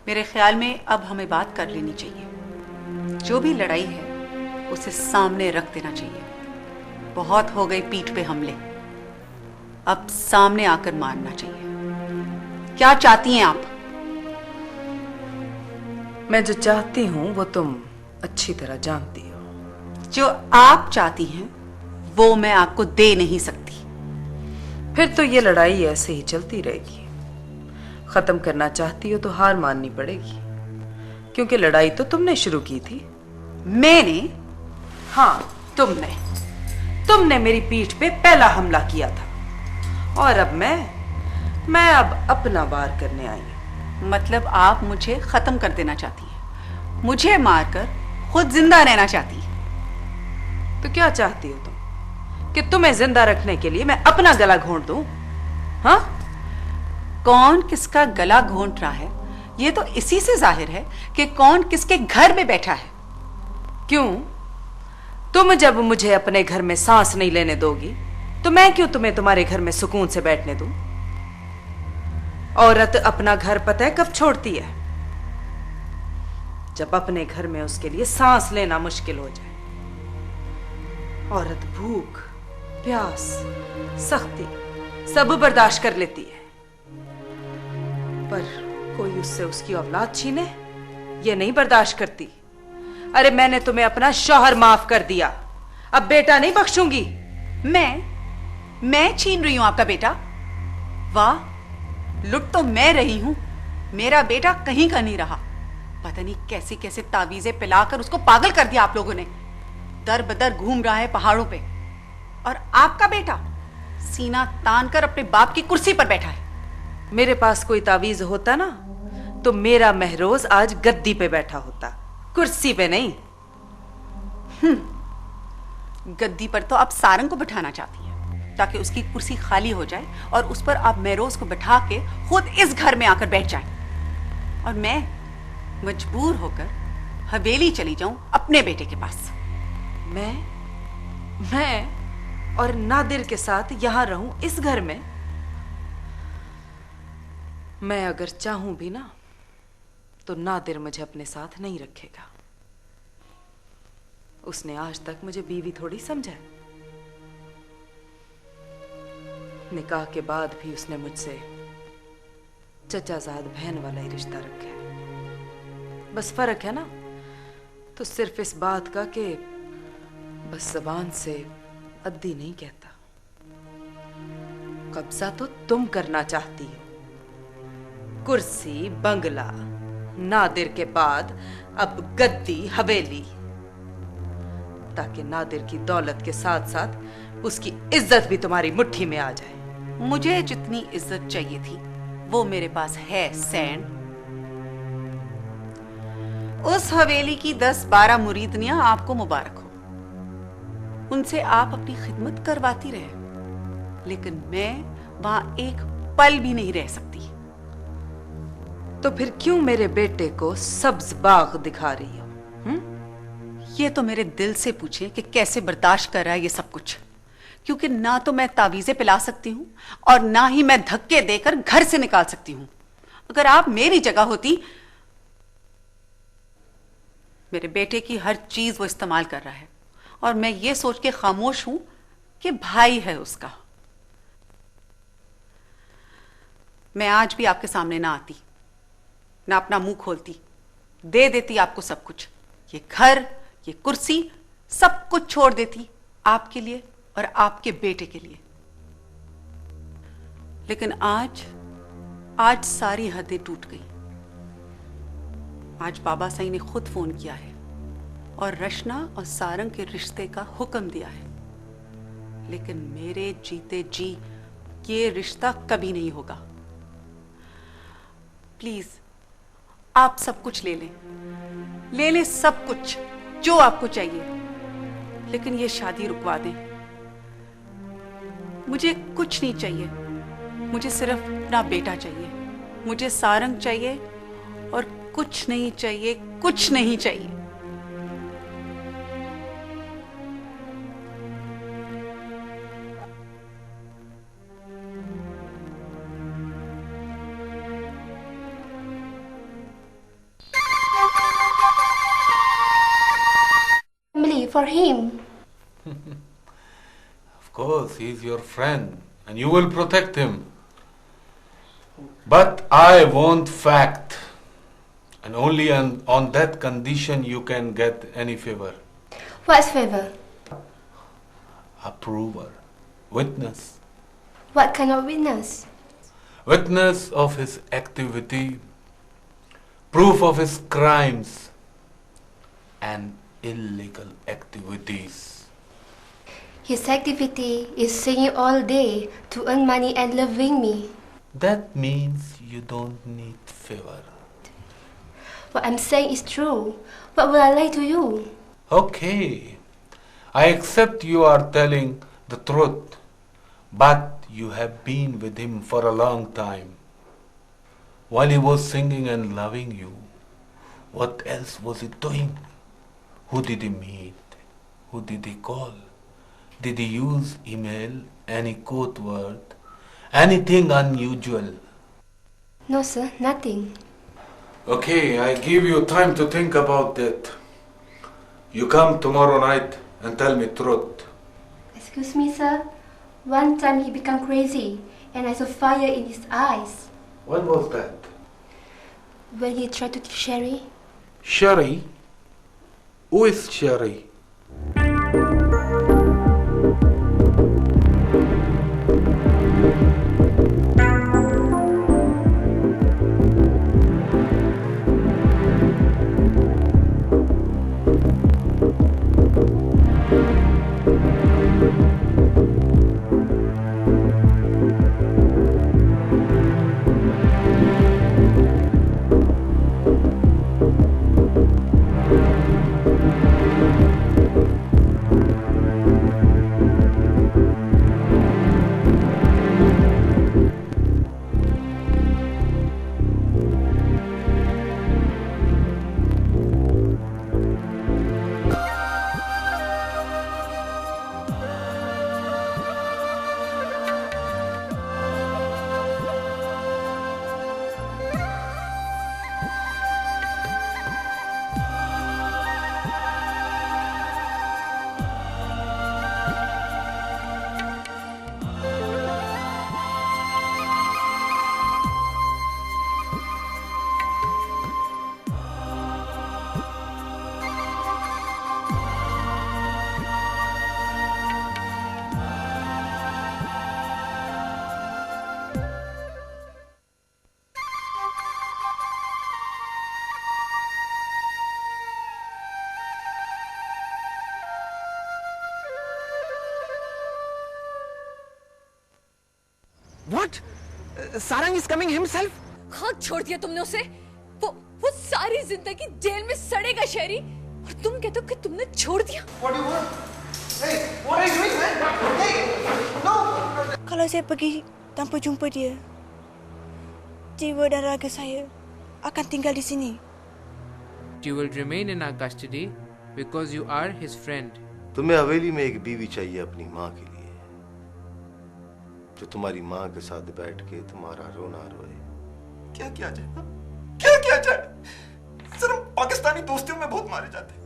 मेरे ख्याल में अब हमें बात कर लेनी चाहिए। जो भी लड़ाई है उसे सामने रख देना चाहिए। बहुत हो गए पीठ पे हमले, अब सामने आकर मारना चाहिए। क्या चाहती हैं आप? मैं जो चाहती हूं वो तुम अच्छी तरह जानती हो। जो आप चाहती हैं वो मैं आपको दे नहीं सकती। फिर तो ये लड़ाई ऐसे ही चलती रहेगी। खत्म करना चाहती हो तो हार माननी पड़ेगी, क्योंकि लड़ाई तो तुमने शुरू की थी। मैंने? हाँ, तुमने मेरी पीठ पे पहला हमला किया था, और अब मैं अब अपना वार करने आई हूं। मतलब आप मुझे खत्म कर देना चाहती हैं, मुझे मारकर खुद जिंदा रहना चाहती हैं। तो क्या चाहती हो तुम? कि तुम्हें जिंदा रखने के लिए मैं अपना गला घोंट दूं? हाँ? कौन किसका गला घोंट रहा है ये तो इसी से जाहिर है कि कौन किसके घर में बैठा है। क्यों? तुम जब मुझे अपने घर में सांस नहीं लेने दोगी तो मैं क्यों तुम्हें तुम्हारे घर में सुकून से बैठने दूं? औरत अपना घर पता है कब छोड़ती है? जब अपने घर में उसके लिए सांस लेना मुश्किल हो जाए। औरत भूख, प्यास, सख्ती सब बर्दाश्त कर लेती है, पर कोई उससे उसकी औलाद छीने ये नहीं बर्दाश्त करती। अरे मैंने तुम्हें अपना शौहर माफ कर दिया, अब बेटा नहीं बख्शूंगी। मैं छीन रही हूं आपका बेटा? वाह, लुट तो मैं रही हूं, मेरा बेटा कहीं का नहीं रहा। पता नहीं कैसे कैसे तावीजें पिलाकर उसको पागल कर दिया आप लोगों ने। दर बदर घूम रहा है पहाड़ों पे, और आपका बेटा सीना तान कर अपने बाप की कुर्सी पर बैठा है। मेरे पास कोई तावीज होता ना तो मेरा महरोज आज गद्दी पे बैठा होता, कुर्सी पे नहीं। गद्दी पर तो आप सारंग को बिठाना चाहती हैं ताकि उसकी कुर्सी खाली हो जाए और उस पर आप महरोज को बिठा के खुद इस घर में आकर बैठ जाएं, और मैं मजबूर होकर हवेली चली जाऊं अपने बेटे के पास। मैं और नादिर के साथ यहां रहूं इस घर में? मैं अगर चाहूं भी ना तो नादिर मुझे अपने साथ नहीं रखेगा। उसने आज तक मुझे बीवी थोड़ी समझा। निकाह के बाद भी उसने मुझसे चचाजाद बहन वाला ही रिश्ता रखा है। बस फर्क है ना तो सिर्फ इस बात का कि बस जबान से अद्दी नहीं कहता। कब्जा तो तुम करना चाहती हो, कुर्सी, बंगला, नादिर के बाद अब गद्दी, हवेली, ताकि नादिर की दौलत के साथ साथ उसकी इज्जत भी तुम्हारी मुट्ठी में आ जाए। मुझे जितनी इज्जत चाहिए थी वो मेरे पास है सैन। उस हवेली की 10-12 मुरीदनियां आपको मुबारक हो, उनसे आप अपनी खिदमत करवाती रहे, लेकिन मैं वहां एक पल भी नहीं रह सकती। तो फिर क्यों मेरे बेटे को सब्ज बाग दिखा रही हो? ये तो मेरे दिल से पूछे कि कैसे बर्दाश्त कर रहा है ये सब कुछ, क्योंकि ना तो मैं तावीजें पिला सकती हूं और ना ही मैं धक्के देकर घर से निकाल सकती हूं। अगर आप मेरी जगह होती, मेरे बेटे की हर चीज वो इस्तेमाल कर रहा है और मैं ये सोच के खामोश हूं कि भाई है उसका। मैं आज भी आपके सामने ना आती, ना अपना मुंह खोलती, दे देती आपको सब कुछ, ये घर, ये कुर्सी, सब कुछ छोड़ देती आपके लिए और आपके बेटे के लिए। लेकिन आज सारी हदें टूट गई। आज बाबा साईं ने खुद फोन किया है और रशना और सारंग के रिश्ते का हुक्म दिया है, लेकिन मेरे जीते जी ये रिश्ता कभी नहीं होगा। प्लीज आप सब कुछ ले लें सब कुछ जो आपको चाहिए, लेकिन ये शादी रुकवा दें। मुझे कुछ नहीं चाहिए, मुझे सिर्फ अपना बेटा चाहिए, मुझे सारंग चाहिए और कुछ नहीं चाहिए, कुछ नहीं चाहिए। for him. Of course, he is your friend and you will protect him. But I want fact. And only on that condition you can get any favor. What favor? Approver. Witness. What kind of witness? Witness of his activity. Proof of his crimes. And illegal activities. His activity is singing all day to earn money and loving me. That means you don't need favor. What I'm saying is true. What will I lie to you? Okay. I accept you are telling the truth. But you have been with him for a long time. While he was singing and loving you, what else was he doing? Who did he meet? Who did he call? Did he use email? Any code word? Anything unusual? No, sir, nothing. Okay, I give you time to think about that. You come tomorrow night and tell me truth. Excuse me, sir. One time he became crazy and I saw fire in his eyes. When was that? When he tried to kill Sherry. Sherry? Who is Sherry? What? Sarang is coming himself? हाँ छोड़ दिया तुमने उसे। वो सारी जिंदगी jail में सड़ेगा शहरी, और तुम कहते हो कि तुमने छोड़ दिया। What do you want? Hey, what are you doing, man? Hey, no! Kalau saya pergi tanpa jumpa dia, jiwa dan raga saya akan tinggal di sini. You will remain in our custody because you are his friend. तुम्हें हवेली में एक बीवी चाहिए अपनी माँ के लिए, जो तुम्हारी माँ के साथ बैठ के तुम्हारा रोना रोए। क्या किया जाए? क्या किया जाए? सर, हम पाकिस्तानी दोस्तियों में बहुत मारे जाते हैं।